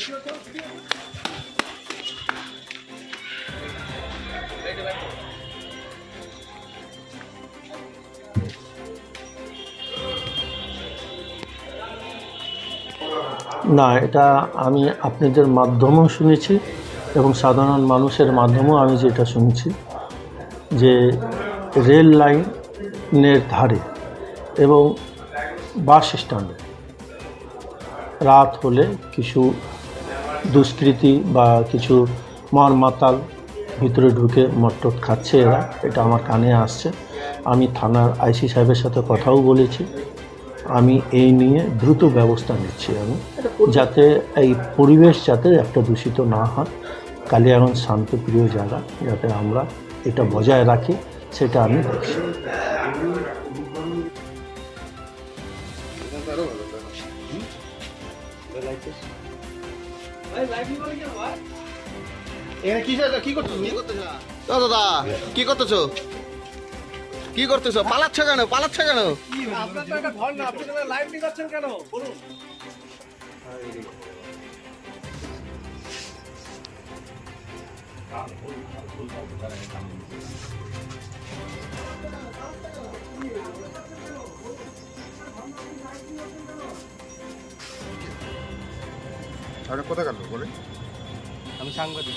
না, এটা আমি আপনাদের মাধ্যমেও শুনেছি এবং সাধারণ মানুষের মাধ্যমেও আমি যেটা শুনছি যে রেল লাইনের ধারে এবং বাস স্ট্যান্ডে রাত হলে কিছু দুষ্কৃতী বা কিছু মাতাল ভিতরে ঢুকে মটটট খাচ্ছে এরা, এটা আমার কানে আসছে। আমি থানার আইসি সাহেবের সাথে কথাও বলেছি। আমি এই নিয়ে দ্রুত ব্যবস্থা নিচ্ছি আমি, যাতে এই পরিবেশ যাতে একটা দূষিত না হয়। কালিয়াগঞ্জ শান্তপ্রিয় জায়গা, যাতে আমরা এটা বজায় রাখি সেটা আমি দেখছি। দাদা কি করতেছো? কি করতেছো? পালাচ্ছ কেন? পালাচ্ছ কেন? কোথায় গেল বলে? আমি সাংবাদিক।